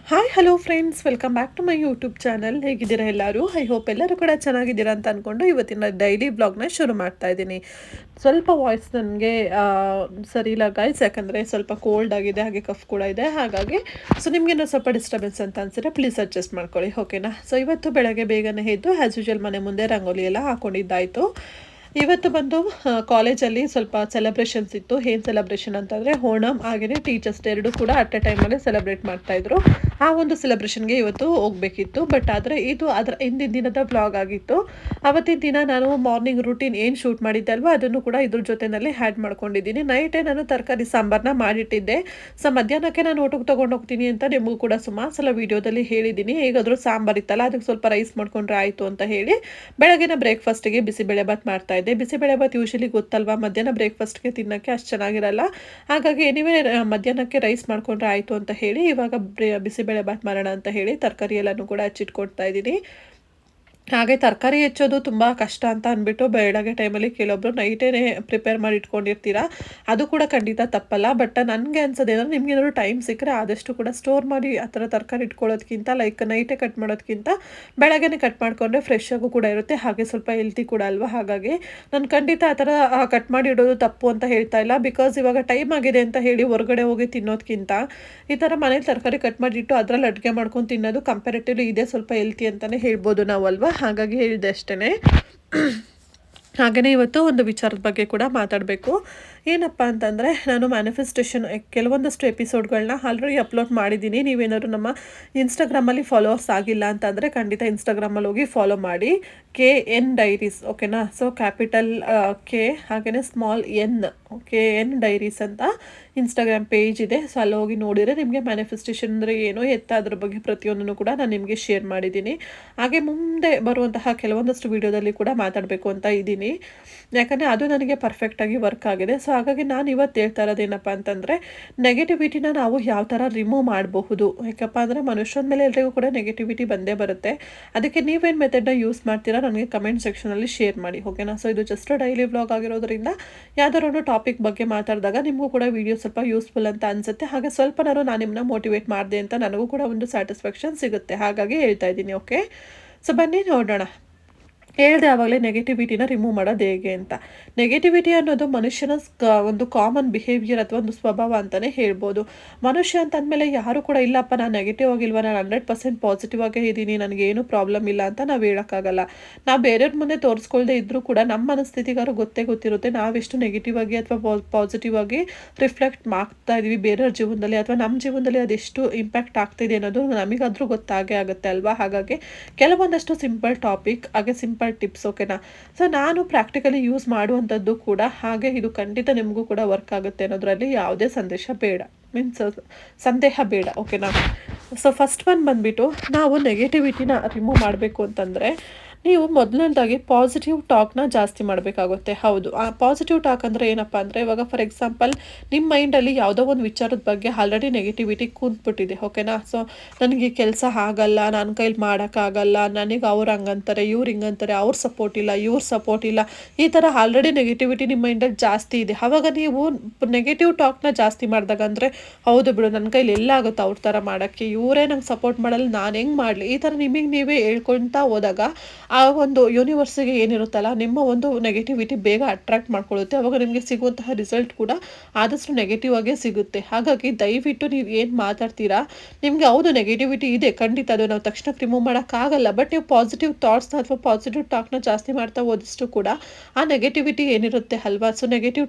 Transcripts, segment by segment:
Hi hello friends, welcome back to my YouTube channel. ಹೇಗಿದ್ದೀರಾ ಎಲ್ಲರೂ? I hope ಎಲ್ಲರೂ ಕೂಡ ಚೆನ್ನಾಗಿದ್ದೀರಾ ಅಂತ ಅಂದ್ಕೊಂಡು ಇವತ್ತಿನ ಡೈಲಿ ಬ್ಲಾಗ್ನ ಶುರು ಮಾಡ್ತಾ ಇದ್ದೀನಿ. ಸ್ವಲ್ಪ ವಾಯ್ಸ್ ನನಗೆ ಸರಿ ಇಲ್ಲ ಗೈಸ್, ಯಾಕಂದರೆ ಸ್ವಲ್ಪ ಕೋಲ್ಡ್ ಆಗಿದೆ, ಹಾಗೆ ಕಫ್ ಕೂಡ ಇದೆ. ಹಾಗಾಗಿ ನಿಮಗೇನೋ ಸ್ವಲ್ಪ ಡಿಸ್ಟರ್ಬೆನ್ಸ್ ಅಂತ ಅನ್ಸಿದ್ರೆ ಪ್ಲೀಸ್ ಅಡ್ಜಸ್ಟ್ ಮಾಡ್ಕೊಳ್ಳಿ, ಓಕೆನಾ? ಇವತ್ತು ಬೆಳಗ್ಗೆ ಬೇಗನೆ ಎದ್ದು ಆ್ಯಸ್ ಯೂಶುವಲ್ ಮನೆ ಮುಂದೆ ರಂಗೋಲಿ ಎಲ್ಲ ಹಾಕ್ಕೊಂಡಿದ್ದಾಯಿತು. ಇವತ್ತು ಬಂದು ಕಾಲೇಜಲ್ಲಿ ಸ್ವಲ್ಪ ಸೆಲೆಬ್ರೇಷನ್ಸ್ ಇತ್ತು. ಏನು ಸೆಲೆಬ್ರೇಷನ್ ಅಂತಂದರೆ ಓಣಂ ಹಾಗೆಯೇ ಟೀಚರ್ಸ್ ಡೇ ಎರಡೂ ಕೂಡ ಅಟ್ ಎ ಟೈಮಲ್ಲಿ ಸೆಲೆಬ್ರೇಟ್ ಮಾಡ್ತಾಯಿದ್ರು. ಆ ಒಂದು ಸೆಲೆಬ್ರೇಷನ್ಗೆ ಇವತ್ತು ಹೋಗಬೇಕಿತ್ತು. ಬಟ್ ಆದರೆ ಇದು ಅದರ ಹಿಂದಿನ ದಿನದ ಬ್ಲಾಗ್ ಆಗಿತ್ತು. ಅವತ್ತಿನ ದಿನ ನಾನು ಮಾರ್ನಿಂಗ್ ರೂಟೀನ್ ಏನು ಶೂಟ್ ಮಾಡಿದ್ದೆ ಅಲ್ವಾ, ಅದನ್ನು ಕೂಡ ಇದ್ರ ಜೊತೆಯಲ್ಲಿ ಹ್ಯಾಡ್ ಮಾಡ್ಕೊಂಡಿದ್ದೀನಿ. ನೈಟೇ ನಾನು ತರಕಾರಿ ಸಾಂಬಾರನ್ನ ಮಾಡಿಟ್ಟಿದ್ದೆ. ಮಧ್ಯಾಹ್ನಕ್ಕೆ ನಾನು ಊಟಕ್ಕೆ ತೊಗೊಂಡು ಹೋಗ್ತೀನಿ ಅಂತ ನಿಮಗೂ ಕೂಡ ಸುಮಾರು ಸಲ ವೀಡಿಯೋದಲ್ಲಿ ಹೇಳಿದ್ದೀನಿ. ಹೇಗಾದರೂ ಸಾಂಬಾರು ಇತ್ತಲ್ಲ, ಅದಕ್ಕೆ ಸ್ವಲ್ಪ ರೈಸ್ ಮಾಡ್ಕೊಂಡ್ರೆ ಆಯಿತು ಅಂತ ಹೇಳಿ ಬೆಳಗಿನ ಬ್ರೇಕ್ಫಾಸ್ಟಿಗೆ ಬಿಸಿಬೇಳೆಬಾತ್ ಮಾಡ್ತಾ ಇದ್ದೆ. ಬಿಸಿಬೇಳೆಬಾತ್ ಯೂಶಲಿ ಗೊತ್ತಲ್ವಾ, ಮಧ್ಯಾಹ್ನ ಬ್ರೇಕ್ಫಾಸ್ಟ್ಗೆ ತಿನ್ನೋಕ್ಕೆ ಅಷ್ಟು ಚೆನ್ನಾಗಿರಲ್ಲ. ಹಾಗಾಗಿ ಎನಿವೇ ಮಧ್ಯಾಹ್ನಕ್ಕೆ ರೈಸ್ ಮಾಡ್ಕೊಂಡ್ರೆ ಆಯಿತು ಅಂತ ಹೇಳಿ ಇವಾಗ ಬಿಸಿಬೇಳೆಬಾತ್ ಮಾಡೋಣ ಅಂತ ಹೇಳಿ ತರಕಾರಿ ಎಲ್ಲನೂ ಕೂಡ ಹಚ್ಚಿಟ್ಕೊಡ್ತಾ ಇದ್ದೀನಿ. ಹಾಗೆ ತರಕಾರಿ ಹೆಚ್ಚೋದು ತುಂಬ ಕಷ್ಟ ಅಂತ ಅಂದ್ಬಿಟ್ಟು ಬೆಳಗ್ಗೆ ಟೈಮಲ್ಲಿ ಕೆಲವೊಬ್ರು ನೈಟೇ ಪ್ರಿಪೇರ್ ಮಾಡಿ ಇಟ್ಕೊಂಡಿರ್ತೀರಾ. ಅದು ಕೂಡ ಖಂಡಿತ ತಪ್ಪಲ್ಲ. ಬಟ್ ನನಗೆ ಅನ್ಸೋದೇನಂದ್ರೆ, ನಿಮ್ಗೇನಾದ್ರು ಟೈಮ್ ಸಿಕ್ಕರೆ ಆದಷ್ಟು ಕೂಡ ಸ್ಟೋರ್ ಮಾಡಿ ಆ ಥರ ತರಕಾರಿ ಇಟ್ಕೊಳ್ಳೋದಕ್ಕಿಂತ, ಲೈಕ್ ನೈಟೇ ಕಟ್ ಮಾಡೋದಕ್ಕಿಂತ ಬೆಳಗ್ಗೆನೇ ಕಟ್ ಮಾಡಿಕೊಂಡ್ರೆ ಫ್ರೆಶ್ ಆಗು ಕೂಡ ಇರುತ್ತೆ, ಹಾಗೆ ಸ್ವಲ್ಪ ಹೆಲ್ತಿ ಕೂಡ ಅಲ್ವಾ. ಹಾಗಾಗಿ ನಾನು ಖಂಡಿತ ಆ ಥರ ಕಟ್ ಮಾಡಿ ಇಡೋದು ತಪ್ಪು ಅಂತ ಹೇಳ್ತಾ ಇಲ್ಲ. ಬಿಕಾಸ್ ಇವಾಗ ಟೈಮ್ ಆಗಿದೆ ಅಂತ ಹೇಳಿ ಹೊರಗಡೆ ಹೋಗಿ ತಿನ್ನೋದಕ್ಕಿಂತ ಈ ಥರ ಮನೇಲಿ ತರಕಾರಿ ಕಟ್ ಮಾಡಿಟ್ಟು ಅದರಲ್ಲಿ ಅಡುಗೆ ಮಾಡ್ಕೊಂಡು ತಿನ್ನೋದು ಕಂಪ್ಯಾರಿಟಿವ್ಲಿ ಇದೇ ಸ್ವಲ್ಪ ಹೆಲ್ತಿ ಅಂತಲೇ ಹೇಳ್ಬೋದು ನಾವು ಅಲ್ವಾ. ಹಾಗಾಗಿ ಹೇಳಿದೆ ಅಷ್ಟೇ. ಹಾಗೆಯೇ ಇವತ್ತು ಒಂದು ವಿಚಾರದ ಬಗ್ಗೆ ಕೂಡ ಮಾತಾಡಬೇಕು. ಏನಪ್ಪ ಅಂತಂದರೆ, ನಾನು ಮ್ಯಾನಿಫೆಸ್ಟೇಷನ್ ಕೆಲವೊಂದಷ್ಟು ಎಪಿಸೋಡ್ಗಳನ್ನ ಆಲ್ರೆಡಿ ಅಪ್ಲೋಡ್ ಮಾಡಿದ್ದೀನಿ. ನೀವೇನಾದ್ರು ನಮ್ಮ ಇನ್ಸ್ಟಾಗ್ರಾಮಲ್ಲಿ ಫಾಲೋವರ್ಸ್ ಆಗಿಲ್ಲ ಅಂತಂದರೆ ಖಂಡಿತ ಇನ್ಸ್ಟಾಗ್ರಾಮಲ್ಲಿ ಹೋಗಿ ಫಾಲೋ ಮಾಡಿ. KN ಡೈರೀಸ್, ಓಕೆನಾ? ಕ್ಯಾಪಿಟಲ್ ಕೆ ಹಾಗೆಯೇ ಸ್ಮಾಲ್ ಎನ್, KN ಡೈರೀಸ್ ಅಂತ ಇನ್ಸ್ಟಾಗ್ರಾಮ್ ಪೇಜ್ ಇದೆ. ಅಲ್ಲಿ ಹೋಗಿ ನೋಡಿದರೆ ನಿಮಗೆ ಮ್ಯಾನಿಫೆಸ್ಟೇಷನ್ ಅಂದರೆ ಏನೋ ಅದ್ರ ಬಗ್ಗೆ ಪ್ರತಿಯೊಂದನ್ನು ಕೂಡ ನಾನು ನಿಮಗೆ ಶೇರ್ ಮಾಡಿದ್ದೀನಿ. ಹಾಗೆ ಮುಂದೆ ಬರುವಂತಹ ಕೆಲವೊಂದಷ್ಟು ವೀಡಿಯೋದಲ್ಲಿ ಕೂಡ ಮಾತಾಡಬೇಕು ಅಂತ ಇದ್ದೀನಿ, ಯಾಕಂದರೆ ಅದು ನನಗೆ ಪರ್ಫೆಕ್ಟಾಗಿ ವರ್ಕ್ ಆಗಿದೆ. ಹಾಗಾಗಿ ನಾನು ಇವತ್ತು ಹೇಳ್ತಾ ಇರೋದೇನಪ್ಪ ಅಂತಂದರೆ, ನೆಗೆಟಿವಿಟಿನ ನಾವು ಯಾವ ಥರ ರಿಮೂವ್ ಮಾಡಬಹುದು. ಯಾಕಪ್ಪ ಅಂದರೆ ಮನುಷ್ಯನ ಮೇಲೆ ಎಲ್ರಿಗೂ ಕೂಡ ನೆಗೆಟಿವಿಟಿ ಬಂದೇ ಬರುತ್ತೆ. ಅದಕ್ಕೆ ನೀವೇನು ಮೆಥಡ್ನ ಯೂಸ್ ಮಾಡ್ತೀರಾ ನನಗೆ ಕಮೆಂಟ್ ಸೆಕ್ಷನಲ್ಲಿ ಶೇರ್ ಮಾಡಿ, ಓಕೆನಾ? ಇದು ಜಸ್ಟ್ ಡೈಲಿ ವ್ಲಾಗ್ ಆಗಿರೋದ್ರಿಂದ ಯಾವ್ದಾದ್ರು ಒಂದು ಟಾಪಿಕ್ ಬಗ್ಗೆ ಮಾತಾಡಿದಾಗ ನಿಮಗೂ ಕೂಡ ವಿಡಿಯೋ ಸ್ವಲ್ಪ ಯೂಸ್ಫುಲ್ ಅಂತ ಅನಿಸುತ್ತೆ. ಹಾಗೆ ಸ್ವಲ್ಪನಾದ್ರು ನಾನು ನಿಮ್ಮನ್ನ ಮೋಟಿವೇಟ್ ಮಾಡಿದೆ ಅಂತ ನನಗೂ ಕೂಡ ಒಂದು ಸ್ಯಾಟಿಸ್ಫ್ಯಾಕ್ಷನ್ ಸಿಗುತ್ತೆ. ಹಾಗಾಗಿ ಹೇಳ್ತಾ ಇದ್ದೀನಿ, ಓಕೆ? ಬನ್ನಿ ನೋಡೋಣ. ಹೇಳ್ದೆ ಆವಾಗಲೇ ನೆಗೆಟಿವಿಟಿನ ರಿಮೂವ್ ಮಾಡೋದು ಹೇಗೆ ಅಂತ. ನೆಗೆಟಿವಿಟಿ ಅನ್ನೋದು ಮನುಷ್ಯನ ಒಂದು ಕಾಮನ್ ಬಿಹೇವಿಯರ್ ಅಥವಾ ಒಂದು ಸ್ವಭಾವ ಅಂತಲೇ ಹೇಳ್ಬೋದು. ಮನುಷ್ಯ ಅಂತ ಅಂದಮೇಲೆ ಯಾರು ಕೂಡ ಇಲ್ಲಪ್ಪ ನಾನು ನೆಗೆಟಿವ್ ಆಗಿಲ್ವ, ನಾನು 100% ಪಾಸಿಟಿವ್ ಆಗೇ ಇದ್ದೀನಿ, ನನಗೇನು ಪ್ರಾಬ್ಲಮ್ ಇಲ್ಲ ಅಂತ ನಾವು ಹೇಳೋಕ್ಕಾಗಲ್ಲ. ನಾವು ಬೇರೆಯವ್ರ ಮುಂದೆ ತೋರಿಸ್ಕೊಳ್ದೆ ಇದ್ದರೂ ಕೂಡ ನಮ್ಮ ಮನಸ್ಥಿತಿಗಾರು ಗೊತ್ತಿರುತ್ತೆ ನಾವೆಷ್ಟು ನೆಗೆಟಿವ್ ಆಗಿ ಅಥವಾ ಪಾಸಿಟಿವ್ ಆಗಿ ರಿಫ್ಲೆಕ್ಟ್ ಮಾಡ್ತಾ ಇದೀವಿ ಬೇರೆಯವ್ರ ಜೀವನದಲ್ಲಿ, ಅಥವಾ ನಮ್ಮ ಜೀವನದಲ್ಲಿ ಅದೆಷ್ಟು ಇಂಪ್ಯಾಕ್ಟ್ ಆಗ್ತಿದೆ ಅನ್ನೋದು ನಮಗಾದ್ರೂ ಗೊತ್ತಾಗೇ ಆಗುತ್ತೆ ಅಲ್ವಾ. ಹಾಗಾಗಿ ಕೆಲವೊಂದಷ್ಟು ಸಿಂಪಲ್ ಟಾಪಿಕ್ ಹಾಗೆ ಸಿಂಪಲ್ ಟಿಪ್ಸ್, ಓಕೆನಾ? ನಾನು ಪ್ರಾಕ್ಟಿಕಲಿ ಯೂಸ್ ಮಾಡುವಂಥದ್ದು ಕೂಡ, ಹಾಗೆ ಇದು ಖಂಡಿತ ನಿಮಗೂ ಕೂಡ ವರ್ಕ್ ಆಗುತ್ತೆ ಅನ್ನೋದ್ರಲ್ಲಿ ಯಾವುದೇ ಸಂದೇಹ ಬೇಡ, ಓಕೆನಾ? ಫಸ್ಟ್ ಒನ್ ಬಂದುಬಿಟ್ಟು, ನಾವು ನೆಗೆಟಿವಿಟಿನ ರಿಮೂವ್ ಮಾಡಬೇಕು ಅಂತಂದರೆ ನೀವು ಮೊದಲನೇದಾಗಿ ಪಾಸಿಟಿವ್ ಟಾಕ್ನ ಜಾಸ್ತಿ ಮಾಡಬೇಕಾಗುತ್ತೆ. ಹೌದು, ಆ ಪಾಸಿಟಿವ್ ಟಾಕ್ ಅಂದರೆ ಏನಪ್ಪ ಅಂದರೆ, ಇವಾಗ ಫಾರ್ ಎಕ್ಸಾಂಪಲ್ ನಿಮ್ಮ ಮೈಂಡಲ್ಲಿ ಯಾವುದೋ ಒಂದು ವಿಚಾರದ ಬಗ್ಗೆ ಆಲ್ರೆಡಿ ನೆಗೆಟಿವಿಟಿ ಕೂತ್ಬಿಟ್ಟಿದೆ, ಓಕೆನಾ? ನನಗೆ ಕೆಲಸ ಆಗಲ್ಲ, ನನ್ನ ಕೈಲಿ ಮಾಡೋಕ್ಕಾಗಲ್ಲ, ನನಗೆ ಅವ್ರು ಹಂಗಂತಾರೆ, ಇವ್ರು ಹಿಂಗಂತಾರೆ, ಅವ್ರ ಸಪೋರ್ಟ್ ಇಲ್ಲ, ಇವ್ರ ಸಪೋರ್ಟ್ ಇಲ್ಲ, ಈ ಥರ ಆಲ್ರೆಡಿ ನೆಗೆಟಿವಿಟಿ ನಿಮ್ಮ ಮೈಂಡಲ್ಲಿ ಜಾಸ್ತಿ ಇದೆ. ಆವಾಗ ನೀವು ನೆಗೆಟಿವ್ ಟಾಕ್ನ ಜಾಸ್ತಿ ಮಾಡಿದಾಗ, ಅಂದರೆ ಹೌದು ಬಿಡು ನನ್ನ ಕೈಲಿ ಎಲ್ಲ ಆಗುತ್ತೆ ಅವ್ರ ಥರ ಮಾಡೋಕ್ಕೆ, ಇವರೇ ನಂಗೆ ಸಪೋರ್ಟ್ ಮಾಡಲ್ಲ, ನಾನು ಹೆಂಗೆ ಮಾಡಲಿ, ಈ ಥರ ನಿಮಗೆ ನೀವೇ ಹೇಳ್ಕೊಳ್ತಾ ಹೋದಾಗ ಆ ಒಂದು ಯೂನಿವರ್ಸಿಗೆ ಏನಿರುತ್ತಲ್ಲ, ನಿಮ್ಮ ಒಂದು ನೆಗೆಟಿವಿಟಿ ಬೇಗ ಅಟ್ರಾಕ್ಟ್ ಮಾಡ್ಕೊಳ್ಳುತ್ತೆ. ಅವಾಗ ನಿಮಗೆ ಸಿಗುವಂತಹ ರಿಸಲ್ಟ್ ಕೂಡ ಆದಷ್ಟು ನೆಗೆಟಿವ್ ಆಗೇ ಸಿಗುತ್ತೆ. ಹಾಗಾಗಿ ದಯವಿಟ್ಟು ನೀವು ಏನು ಮಾತಾಡ್ತೀರಾ, ನಿಮಗೆ ಹೌದು ನೆಗೆಟಿವಿಟಿ ಇದೆ ಖಂಡಿತ, ಅದು ನಾವು ತಕ್ಷಣಕ್ಕೆ ರಿಮೂವ್ ಮಾಡೋಕ್ಕಾಗಲ್ಲ. ಬಟ್ ನೀವು ಪಾಸಿಟಿವ್ ಥಾಟ್ಸ್ನ ಅಥವಾ ಪಾಸಿಟಿವ್ ಟಾಕ್ನ ಜಾಸ್ತಿ ಮಾಡ್ತಾ ಹೋದಷ್ಟು ಕೂಡ ಆ ನೆಗೆಟಿವಿಟಿ ಏನಿರುತ್ತೆ ಅಲ್ವಾ, ನೆಗೆಟಿವ್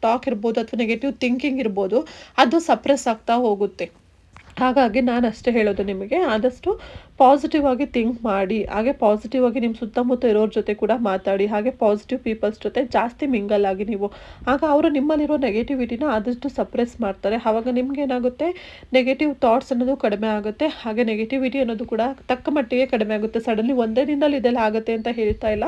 ಟಾಕ್ ಇರ್ಬೋದು ಅಥವಾ ನೆಗೆಟಿವ್ ಥಿಂಕಿಂಗ್ ಇರ್ಬೋದು, ಅದು ಸಪ್ರೆಸ್ ಆಗ್ತಾ ಹೋಗುತ್ತೆ. ಹಾಗಾಗಿ ನಾನು ಅಷ್ಟೇ ಹೇಳೋದು ನಿಮಗೆ, ಆದಷ್ಟು ಪಾಸಿಟಿವ್ ಆಗಿ ಥಿಂಕ್ ಮಾಡಿ, ಹಾಗೆ ಪಾಸಿಟಿವ್ ಆಗಿ ನಿಮ್ಮ ಸುತ್ತಮುತ್ತ ಇರೋರ ಜೊತೆ ಕೂಡ ಮಾತಾಡಿ, ಹಾಗೆ ಪಾಸಿಟಿವ್ ಪೀಪಲ್ಸ್ ಜೊತೆ ಜಾಸ್ತಿ ಮಿಂಗಲ್ ಆಗಿ ನೀವು. ಆಗ ಅವರು ನಿಮ್ಮಲ್ಲಿರೋ ನೆಗೆಟಿವಿಟಿನ ಆದಷ್ಟು ಸಪ್ರೆಸ್ ಮಾಡ್ತಾರೆ. ಆವಾಗ ನಿಮ್ಗೆ ಏನಾಗುತ್ತೆ, ನೆಗೆಟಿವ್ ಥಾಟ್ಸ್ ಅನ್ನೋದು ಕಡಿಮೆ ಆಗುತ್ತೆ, ಹಾಗೆ ನೆಗೆಟಿವಿಟಿ ಅನ್ನೋದು ಕೂಡ ತಕ್ಕ ಮಟ್ಟಿಗೆ ಕಡಿಮೆ ಆಗುತ್ತೆ. ಸಡನ್ಲಿ ಒಂದೇ ದಿನದಲ್ಲಿ ಇದೆಲ್ಲ ಆಗುತ್ತೆ ಅಂತ ಹೇಳ್ತಾ ಇಲ್ಲ,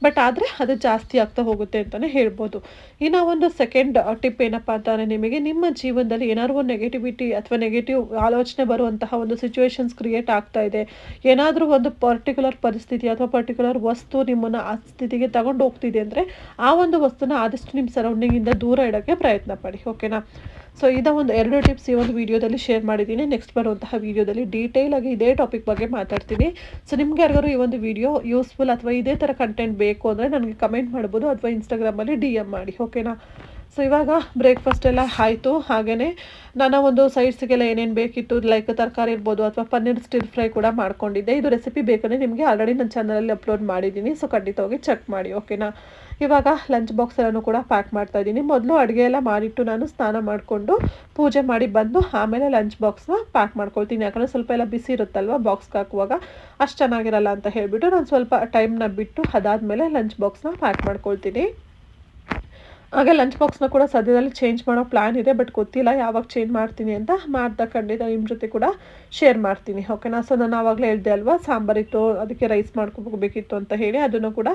ಬಟ್ ಆದರೆ ಅದು ಜಾಸ್ತಿ ಆಗ್ತಾ ಹೋಗುತ್ತೆ ಅಂತಲೇ ಹೇಳ್ಬೋದು. ಇನ್ನು ಒಂದು ಸೆಕೆಂಡ್ ಟಿಪ್ ಏನಪ್ಪ ಅಂತಂದರೆ, ನಿಮಗೆ ನಿಮ್ಮ ಜೀವನದಲ್ಲಿ ಏನಾದ್ರು ಒಂದು ನೆಗೆಟಿವಿಟಿ ಅಥವಾ ನೆಗೆಟಿವ್ ಆಲೋಚನೆ ಬರುವಂತಹ ಒಂದು ಸಿಚುವೇಶನ್ಸ್ ಕ್ರಿಯೇಟ್ ಆಗ್ತಾ ಇದೆ, ಏನಾದರೂ ಒಂದು ಪರ್ಟಿಕ್ಯುಲರ್ ಪರಿಸ್ಥಿತಿ ಅಥವಾ ಪರ್ಟಿಕ್ಯುಲರ್ ವಸ್ತು ನಿಮ್ಮನ್ನು ಆ ಸ್ಥಿತಿಗೆ ತಗೊಂಡು ಹೋಗ್ತಿದೆ ಅಂದರೆ, ಆ ಒಂದು ವಸ್ತುನ ಆದಷ್ಟು ನಿಮ್ಮ ಸರೌಂಡಿಂಗಿಂದ ದೂರ ಇಡೋಕ್ಕೆ ಪ್ರಯತ್ನ ಪಡಿ, ಓಕೆನಾ? ಸೊ ಇದ ಒಂದು 2 ಟಿಪ್ಸ್ ಈ ಒಂದು ವಿಡಿಯೋದಲ್ಲಿ ಶೇರ್ ಮಾಡಿದ್ದೀನಿ. ನೆಕ್ಸ್ಟ್ ಬರುವಂತಹ ವಿಡಿಯೋದಲ್ಲಿ ಡೀಟೇಲಾಗಿ ಇದೇ ಟಾಪಿಕ್ ಬಗ್ಗೆ ಮಾತಾಡ್ತೀನಿ. ಸೊ ನಿಮ್ಗೆ ಯಾರಿಗಾರು ಈ ಒಂದು ವಿಡಿಯೋ ಯೂಸ್ಫುಲ್ ಅಥವಾ ಇದೇ ಥರ ಕಂಟೆಂಟ್ ಬೇಕು ಅಂದರೆ ನನಗೆ ಕಮೆಂಟ್ ಮಾಡ್ಬೋದು ಅಥವಾ ಇನ್ಸ್ಟಾಗ್ರಾಮಲ್ಲಿ DM ಮಾಡಿ, ಓಕೆನಾ. ಸೊ ಇವಾಗ ಬ್ರೇಕ್ಫಾಸ್ಟ್ ಎಲ್ಲ ಆಯಿತು. ಹಾಗೆಯೇ ನಾನು ಒಂದು ಸೈಡ್ಸ್ಗೆಲ್ಲ ಏನೇನು ಬೇಕಿತ್ತು, ಲೈಕ್ ತರಕಾರಿ ಇರ್ಬೋದು ಅಥವಾ ಪನ್ನೀರ್ ಸ್ಟಿರ್ ಫ್ರೈ ಕೂಡ ಮಾಡ್ಕೊಂಡಿದ್ದೆ. ಇದು ರೆಸಿಪಿ ಬೇಕಂದರೆ ನಿಮಗೆ ಆಲ್ರೆಡಿ ನನ್ನ ಚಾನಲಲ್ಲಿ ಅಪ್ಲೋಡ್ ಮಾಡಿದ್ದೀನಿ, ಸೊ ಖಂಡಿತವಾಗಿ ಚೆಕ್ ಮಾಡಿ, ಓಕೆನಾ. ಇವಾಗ ಲಂಚ್ ಬಾಕ್ಸ್ ಎಲ್ಲನೂ ಕೂಡ ಪ್ಯಾಕ್ ಮಾಡ್ತಾ ಇದ್ದೀನಿ. ಮೊದಲು ಅಡುಗೆ ಎಲ್ಲ ಮಾಡಿಟ್ಟು ನಾನು ಸ್ನಾನ ಮಾಡಿಕೊಂಡು ಪೂಜೆ ಮಾಡಿ ಬಂದು ಆಮೇಲೆ ಲಂಚ್ ಬಾಕ್ಸ್ನ ಪ್ಯಾಕ್ ಮಾಡ್ಕೊಳ್ತೀನಿ. ಯಾಕಂದರೆ ಸ್ವಲ್ಪ ಎಲ್ಲ ಬಿಸಿ ಇರುತ್ತಲ್ವ ಬಾಕ್ಸ್ಗೆ ಹಾಕುವಾಗ, ಅಷ್ಟು ಚೆನ್ನಾಗಿರಲ್ಲ ಅಂತ ಹೇಳಿಬಿಟ್ಟು ನಾನು ಸ್ವಲ್ಪ ಟೈಮ್ನ ಬಿಟ್ಟು ಅದಾದಮೇಲೆ ಲಂಚ್ ಬಾಕ್ಸ್ನ ಪ್ಯಾಕ್ ಮಾಡ್ಕೊಳ್ತೀನಿ. ಹಾಗೆ ಲಂಚ್ ಬಾಕ್ಸ್ನ ಕೂಡ ಸದ್ಯದಲ್ಲಿ ಚೇಂಜ್ ಮಾಡೋ ಪ್ಲ್ಯಾನ್ ಇದೆ, ಬಟ್ ಗೊತ್ತಿಲ್ಲ ಯಾವಾಗ ಚೇಂಜ್ ಮಾಡ್ತೀನಿ ಅಂತ. ಮಾಡಿದಾಗ ಖಂಡಿತ ನಿಮ್ಮ ಜೊತೆ ಕೂಡ ಶೇರ್ ಮಾಡ್ತೀನಿ, ಓಕೆನಾ. ಸೊ ನಾನು ಆವಾಗಲೇ ಹೇಳಿದೆ ಅಲ್ವಾ, ಸಾಂಬಾರಿತ್ತು, ಅದಕ್ಕೆ ರೈಸ್ ಮಾಡ್ಕೋಬೇಕಿತ್ತು ಅಂತ ಹೇಳಿ ಅದನ್ನು ಕೂಡ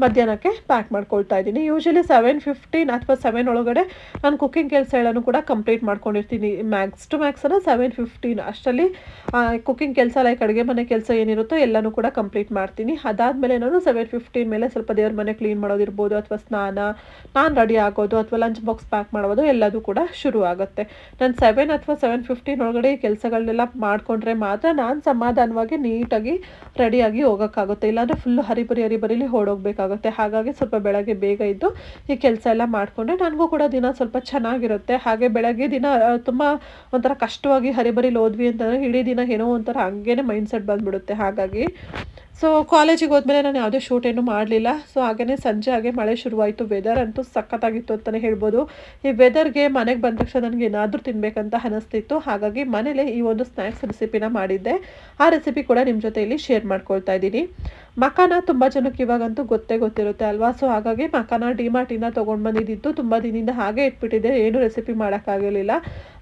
ಮಧ್ಯಾಹ್ನಕ್ಕೆ ಪ್ಯಾಕ್ ಮಾಡ್ಕೊಳ್ತಾ ಇದ್ದೀನಿ. ಯೂಶಲಿ 7:15 ಅಥವಾ 7 ಒಳಗಡೆ ನಾನು ಕುಕ್ಕಿಂಗ್ ಕೆಲಸ ಎಲ್ಲನೂ ಕೂಡ ಕಂಪ್ಲೀಟ್ ಮಾಡ್ಕೊಂಡಿರ್ತೀನಿ. ಮ್ಯಾಕ್ಸ್ ಟು ಮ್ಯಾಕ್ಸ್ 7:15 ಅಷ್ಟರಲ್ಲಿ ಕುಕ್ಕಿಂಗ್ ಕೆಲಸ ಲೈಕ್ ಅಡುಗೆ ಮನೆ ಕೆಲಸ ಏನಿರುತ್ತೋ ಎಲ್ಲನೂ ಕೂಡ ಕಂಪ್ಲೀಟ್ ಮಾಡ್ತೀನಿ. ಅದಾದಮೇಲೆ ನಾನು 7:15 ಮೇಲೆ ಸ್ವಲ್ಪ ದೇವ್ರ ಮನೆ ಕ್ಲೀನ್ ಮಾಡೋದಿರ್ಬೋದು ಅಥವಾ ಸ್ನಾನ, ನಾನು ರೆಡಿ ಆಗೋದು ಅಥವಾ ಲಂಚ್ ಬಾಕ್ಸ್ ಪ್ಯಾಕ್ ಮಾಡೋದು ಎಲ್ಲದೂ ಕೂಡ ಶುರು ಆಗುತ್ತೆ. ನಾನು 7 ಅಥವಾ 7:15 ಒಳಗಡೆ ಈ ಕೆಲಸಗಳನ್ನೆಲ್ಲ ಮಾಡಿಕೊಂಡ್ರೆ ಮಾತ್ರ ನಾನು ಸಮಾಧಾನವಾಗಿ ನೀಟಾಗಿ ರೆಡಿಯಾಗಿ ಹೋಗೋಕ್ಕಾಗುತ್ತೆ. ಇಲ್ಲಾಂದರೆ ಫುಲ್ಲು ಹರಿಬರಿಲಿ ಓಡೋಗ್ಬೇಕಾಗುತ್ತೆ. ಹಾಗಾಗಿ ಸ್ವಲ್ಪ ಬೆಳಗ್ಗೆ ಬೇಗ ಇದ್ದು ಈ ಕೆಲಸ ಎಲ್ಲ ಮಾಡಿಕೊಂಡ್ರೆ ನನಗೂ ಕೂಡ ದಿನ ಸ್ವಲ್ಪ ಚೆನ್ನಾಗಿರುತ್ತೆ. ಹಾಗೆ ಬೆಳಗ್ಗೆ ದಿನ ತುಂಬ ಒಂಥರ ಕಷ್ಟವಾಗಿ ಹರಿಬರಿಲಿ ಹೋದ್ವಿ ಅಂತಂದರೆ ಇಡೀ ದಿನ ಏನೋ ಒಂಥರ ಹಂಗೇನೆ ಮೈಂಡ್ಸೆಟ್ ಬಂದುಬಿಡುತ್ತೆ. ಹಾಗಾಗಿ ಸೊ ಕಾಲೇಜಿಗೆ ಹೋದ್ಮೇಲೆ ನಾನು ಯಾವುದೇ ಶೂಟ್ ಏನೂ ಮಾಡಲಿಲ್ಲ. ಸೊ ಹಾಗೆಯೇ ಸಂಜೆ ಹಾಗೆ ಮಳೆ ಶುರುವಾಯಿತು. ವೆದರ್ ಅಂತೂ ಸಖತ್ತಾಗಿತ್ತು ಅಂತಲೇ ಹೇಳ್ಬೋದು. ಈ ವೆದರ್ಗೆ ಮನೆಗೆ ಬಂದ ತಕ್ಷಣ ನನಗೆ ಏನಾದರೂ ತಿನ್ನಬೇಕಂತ ಅನ್ನಿಸ್ತಿತ್ತು. ಹಾಗಾಗಿ ಮನೇಲಿ ಈ ಒಂದು ಸ್ನ್ಯಾಕ್ಸ್ ರೆಸಿಪಿನ ಮಾಡಿದ್ದೆ. ಆ ರೆಸಿಪಿ ಕೂಡ ನಿಮ್ಮ ಜೊತೆ ಇಲ್ಲಿ ಶೇರ್ ಮಾಡ್ಕೊಳ್ತಾ ಇದ್ದೀನಿ. ಮಖಾನ ತುಂಬ ಜನಕ್ಕೆ ಇವಾಗಂತೂ ಗೊತ್ತಿರುತ್ತೆ ಅಲ್ವಾ. ಸೊ ಹಾಗಾಗಿ ಮಖಾನ ಡಿಮಾರ್ಟಿಂದ ತೊಗೊಂಡು ಬಂದಿದ್ದು ತುಂಬ ದಿನದಿಂದ ಹಾಗೆ ಇಟ್ಬಿಟ್ಟಿದ್ದೆ, ಏನು ರೆಸಿಪಿ ಮಾಡೋಕ್ಕಾಗಲಿಲ್ಲ.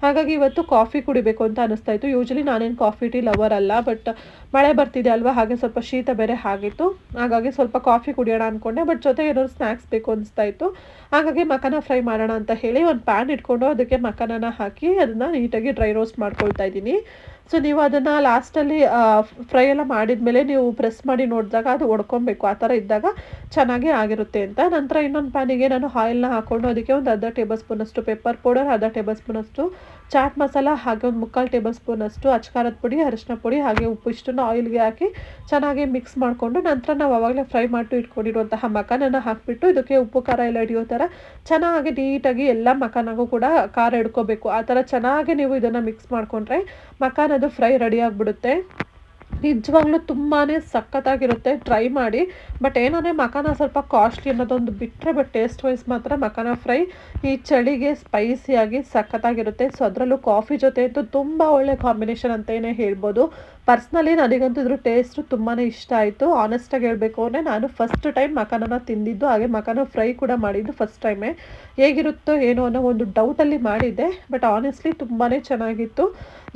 ಹಾಗಾಗಿ ಇವತ್ತು ಕಾಫಿ ಕುಡಿಬೇಕು ಅಂತ ಅನ್ನಿಸ್ತಾ ಇತ್ತು. ಯೂಶಲಿ ನಾನೇನು ಕಾಫಿ ಟೀ ಲವರ್ ಅಲ್ಲ, ಬಟ್ ಮಳೆ ಬರ್ತಿದೆ ಅಲ್ವಾ, ಹಾಗೆ ಸ್ವಲ್ಪ ಶೀತ ಬೇರೆ ಆಗಿತ್ತು. ಹಾಗಾಗಿ ಸ್ವಲ್ಪ ಕಾಫಿ ಕುಡಿಯೋಣ ಅಂದ್ಕೊಂಡೆ, ಬಟ್ ಜೊತೆಗೆ ಏನಾದ್ರು ಸ್ನ್ಯಾಕ್ಸ್ ಬೇಕು ಅನಿಸ್ತಾ ಇತ್ತು. ಹಾಗಾಗಿ ಮಖಾನ ಫ್ರೈ ಮಾಡೋಣ ಅಂತ ಹೇಳಿ ಒಂದು ಪ್ಯಾನ್ ಇಟ್ಕೊಂಡು ಅದಕ್ಕೆ ಮಖಾನನ ಹಾಕಿ ಅದನ್ನು ನೀಟಾಗಿ ಡ್ರೈ ರೋಸ್ಟ್ ಮಾಡ್ಕೊಳ್ತಾ ಇದ್ದೀನಿ. ಸೊ ನೀವು ಅದನ್ನು ಲಾಸ್ಟಲ್ಲಿ ಫ್ರೈ ಎಲ್ಲ ಮಾಡಿದ್ಮೇಲೆ ನೀವು ಪ್ರೆಸ್ ಮಾಡಿ ನೋಡಿದಾಗ ಅದು ಒಡ್ಕೊಬೇಕು. ಆ ಥರ ಇದ್ದಾಗ ಚೆನ್ನಾಗಿ ಆಗಿರುತ್ತೆ ಅಂತ. ನಂತರ ಇನ್ನೊಂದು ಪ್ಯಾನಿಗೆ ನಾನು ಆಯಿಲ್ನ ಹಾಕ್ಕೊಂಡು ಅದಕ್ಕೆ ಒಂದು ಅರ್ಧ ಟೇಬಲ್ ಸ್ಪೂನಷ್ಟು ಪೆಪ್ಪರ್ ಪೌಡರ್, ಅರ್ಧ ಟೇಬಲ್ ಸ್ಪೂನಷ್ಟು ಚಾಟ್ ಮಸಾಲ, ಹಾಗೆ ಒಂದು 3/4 ಟೇಬಲ್ ಸ್ಪೂನಷ್ಟು ಅಚ್ಕಾರದ ಪುಡಿ, ಅರಿಶಿನ ಪುಡಿ, ಹಾಗೆ ಉಪ್ಪು ಇಷ್ಟನ್ನು ಆಯಿಲ್ಗೆ ಹಾಕಿ ಚೆನ್ನಾಗಿ ಮಿಕ್ಸ್ ಮಾಡಿಕೊಂಡು ನಂತರ ನಾವು ಆವಾಗಲೇ ಫ್ರೈ ಮಾಡಿ ಇಟ್ಕೊಂಡಿರುವಂತಹ ಮಖಾನನ ಹಾಕಿಬಿಟ್ಟು ಇದಕ್ಕೆ ಉಪ್ಪು ಖಾರ ಎಲ್ಲ ಹಿಡಿಯೋ ಥರ ಚೆನ್ನಾಗಿ ನೀಟಾಗಿ ಎಲ್ಲ ಮಖಾನಾಗೂ ಕೂಡ ಖಾರ ಹಿಡ್ಕೋಬೇಕು. ಆ ಥರ ಚೆನ್ನಾಗಿ ನೀವು ಇದನ್ನು ಮಿಕ್ಸ್ ಮಾಡಿಕೊಂಡ್ರೆ ಮಖಾನದು ಫ್ರೈ ರೆಡಿ ಆಗಿಬಿಡುತ್ತೆ. ನಿಜವಾಗ್ಲೂ ತುಂಬಾ ಸಖತ್ತಾಗಿರುತ್ತೆ, ಟ್ರೈ ಮಾಡಿ. ಬಟ್ ಏನಂದರೆ ಮಖಾನ ಸ್ವಲ್ಪ ಕಾಸ್ಟ್ಲಿ ಅನ್ನೋದೊಂದು ಬಿಟ್ಟರೆ, ಬಟ್ ಟೇಸ್ಟ್ ವೈಸ್ ಮಾತ್ರ ಮಖಾನ ಫ್ರೈ ಈ ಚಳಿಗೆ ಸ್ಪೈಸಿಯಾಗಿ ಸಖತ್ತಾಗಿರುತ್ತೆ. ಸೊ ಅದರಲ್ಲೂ ಕಾಫಿ ಜೊತೆ ಅಂತೂ ತುಂಬ ಒಳ್ಳೆ ಕಾಂಬಿನೇಷನ್ ಅಂತಲೇ ಹೇಳ್ಬೋದು. ಪರ್ಸ್ನಲಿ ನನಗಂತೂ ಇದ್ರ ಟೇಸ್ಟು ತುಂಬಾ ಇಷ್ಟ ಆಯಿತು. ಆನೆಸ್ಟಾಗಿ ಹೇಳಬೇಕು ಅಂದರೆ ನಾನು ಫಸ್ಟ್ ಟೈಮ್ ಮಖಾನನ ತಿಂದಿದ್ದು, ಹಾಗೆ ಮಖಾನ ಫ್ರೈ ಕೂಡ ಮಾಡಿದ್ದು ಫಸ್ಟ್ ಟೈಮೇ. ಹೇಗಿರುತ್ತೋ ಏನೋ ಅನ್ನೋ ಒಂದು ಡೌಟಲ್ಲಿ ಮಾಡಿದ್ದೆ, ಬಟ್ ಆನೆಸ್ಟ್ಲಿ ತುಂಬಾ ಚೆನ್ನಾಗಿತ್ತು.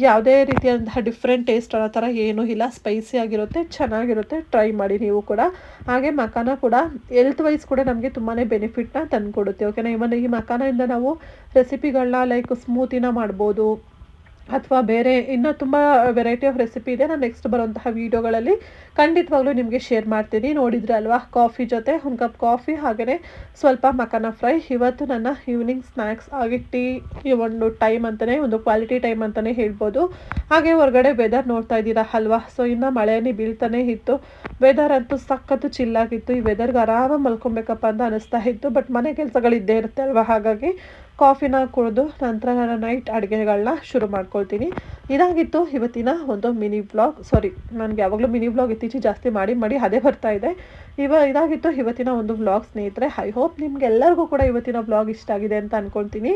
ಯಾವುದೇ ರೀತಿಯಾದಂತಹ ಡಿಫ್ರೆಂಟ್ ಟೇಸ್ಟ್ ಅನ್ನೋ ಥರ ಏನೂ ಇಲ್ಲ, ಸ್ಪೈಸಿ ಆಗಿರುತ್ತೆ, ಚೆನ್ನಾಗಿರುತ್ತೆ. ಟ್ರೈ ಮಾಡಿ ನೀವು ಕೂಡ. ಹಾಗೆ ಮಖಾನ ಕೂಡ ಹೆಲ್ತ್ ವೈಸ್ ಕೂಡ ನಮಗೆ ತುಂಬಾ ಬೆನಿಫಿಟ್ನ ತಂದುಕೊಡುತ್ತೆ, ಓಕೆನಾ. ಇವನ್ ಈ ಮಖಾನದಿಂದ ನಾವು ರೆಸಿಪಿಗಳನ್ನ ಲೈಕ್ ಸ್ಮೂತಿನ ಮಾಡ್ಬೋದು ಅಥವಾ ಬೇರೆ ಇನ್ನೂ ತುಂಬ ವೆರೈಟಿ ಆಫ್ ರೆಸಿಪಿ ಇದೆ. ನಾನು ನೆಕ್ಸ್ಟ್ ಬರುವಂತಹ ವೀಡಿಯೋಗಳಲ್ಲಿ ಖಂಡಿತವಾಗ್ಲೂ ನಿಮಗೆ ಶೇರ್ ಮಾಡ್ತೀನಿ. ನೋಡಿದ್ರೆ ಅಲ್ವಾ, ಕಾಫಿ ಜೊತೆ ಒಂದು ಕಪ್ ಕಾಫಿ, ಹಾಗೆಯೇ ಸ್ವಲ್ಪ ಮಖಾನ ಫ್ರೈ ಇವತ್ತು ನನ್ನ ಈವ್ನಿಂಗ್ ಸ್ನ್ಯಾಕ್ಸ್. ಹಾಗೆ ಟೀ ಒಂದು ಟೈಮ್ ಅಂತಲೇ, ಒಂದು ಕ್ವಾಲಿಟಿ ಟೈಮ್ ಅಂತಲೇ ಹೇಳ್ಬೋದು. ಹಾಗೆ ಹೊರಗಡೆ ವೆದರ್ ನೋಡ್ತಾ ಇದ್ದೀರಾ ಅಲ್ವಾ. ಸೊ ಇನ್ನು ಮಳೆನೇ ಬೀಳ್ತಾನೆ ಇತ್ತು. ವೆದರ್ ಅಂತೂ ಸಖತ್ತು ಚಿಲ್ಲಾಗಿತ್ತು. ಈ ವೆದರ್ಗೆ ಆರಾಮಾಗಿ ಮಲ್ಕೊಬೇಕಪ್ಪ ಅಂತ ಅನಿಸ್ತಾ ಇತ್ತು, ಬಟ್ ಮನೆ ಕೆಲಸಗಳಿದ್ದೇ ಇರುತ್ತೆ ಅಲ್ವಾ. ಹಾಗಾಗಿ ಕಾಫಿನ ಕುಡಿದು ನಂತರ ನಾನು ನೈಟ್ ಅಡುಗೆಗಳನ್ನ ಶುರು ಮಾಡ್ಕೊಳ್ತೀನಿ. ಇದಾಗಿತ್ತು ಇವತ್ತಿನ ಒಂದು ಮಿನಿ ವ್ಲಾಗ್. ಸಾರಿ, ನನಗೆ ಯಾವಾಗಲೂ ಮಿನಿ ವ್ಲಾಗ್ ಇತ್ತೀಚೆಗೆ ಜಾಸ್ತಿ ಮಾಡಿ ಅದೇ ಬರ್ತಾ ಇದೆ. ಇದಾಗಿತ್ತು ಇವತ್ತಿನ ಒಂದು ವ್ಲಾಗ್ ಸ್ನೇಹಿತರೆ. ಐ ಹೋಪ್ ನಿಮ್ಗೆಲ್ಲರಿಗೂ ಕೂಡ ಇವತ್ತಿನ ವ್ಲಾಗ್ ಇಷ್ಟ ಆಗಿದೆ ಅಂತ ಅಂದ್ಕೊಳ್ತೀನಿ.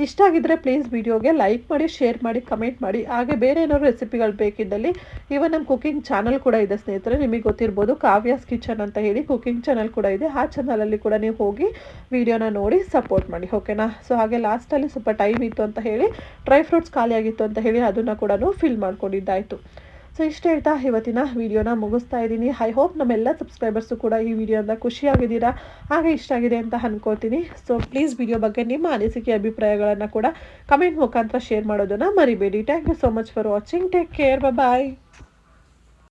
ಇಷ್ಟ ಆಗಿದ್ದರೆ ಪ್ಲೀಸ್ ವಿಡಿಯೋಗೆ ಲೈಕ್ ಮಾಡಿ, ಶೇರ್ ಮಾಡಿ, ಕಮೆಂಟ್ ಮಾಡಿ. ಹಾಗೆ ಬೇರೆ ಏನಾದ್ರು ರೆಸಿಪಿಗಳು ಬೇಕಿದ್ದಲ್ಲಿ ಇವನ್ ನಮ್ಮ ಕುಕಿಂಗ್ ಚಾನಲ್ ಕೂಡ ಇದೆ ಸ್ನೇಹಿತರೆ. ನಿಮಗೆ ಗೊತ್ತಿರ್ಬೋದು, ಕಾವ್ಯಾಸ್ ಕಿಚನ್ ಅಂತ ಹೇಳಿ ಕುಕಿಂಗ್ ಚಾನಲ್ ಕೂಡ ಇದೆ. ಆ ಚಾನಲಲ್ಲಿ ಕೂಡ ನೀವು ಹೋಗಿ ವಿಡಿಯೋನ ನೋಡಿ ಸಪೋರ್ಟ್ ಮಾಡಿ, ಓಕೆನಾ. ಸೊ ಹಾಗೆ ಲಾಸ್ಟಲ್ಲಿ ಸ್ವಲ್ಪ ಟೈಮ್ ಇತ್ತು ಅಂತ ಹೇಳಿ ಡ್ರೈ ಫ್ರೂಟ್ಸ್ ಖಾಲಿ ಆಗಿತ್ತು ಅಂತ ಹೇಳಿ ಅದನ್ನು ಕೂಡ ಫಿಲ್ ಮಾಡ್ಕೊಂಡಿದ್ದಾಯಿತು. ಸೊ ಇಷ್ಟು ಹೇಳ್ತಾ ಇವತ್ತಿನ ವಿಡಿಯೋನ ಮುಗಿಸ್ತಾ ಇದ್ದೀನಿ. ಐ ಹೋಪ್ ನಮ್ಮೆಲ್ಲ ಸಬ್ಸ್ಕ್ರೈಬರ್ಸು ಕೂಡ ಈ ವಿಡಿಯೋಯಿಂದ ಖುಷಿಯಾಗಿದ್ದೀರಾ, ಹಾಗೆ ಇಷ್ಟ ಆಗಿದೆ ಅಂತ ಅಂದ್ಕೊಳ್ತೀನಿ. ಸೊ ಪ್ಲೀಸ್ ವಿಡಿಯೋ ಬಗ್ಗೆ ನಿಮ್ಮ ಅನಿಸಿಕೆ ಅಭಿಪ್ರಾಯಗಳನ್ನು ಕೂಡ ಕಮೆಂಟ್ ಮುಖಾಂತರ ಶೇರ್ ಮಾಡೋದನ್ನು ಮರಿಬೇಡಿ. Thank you so much for watching. Take care, bye.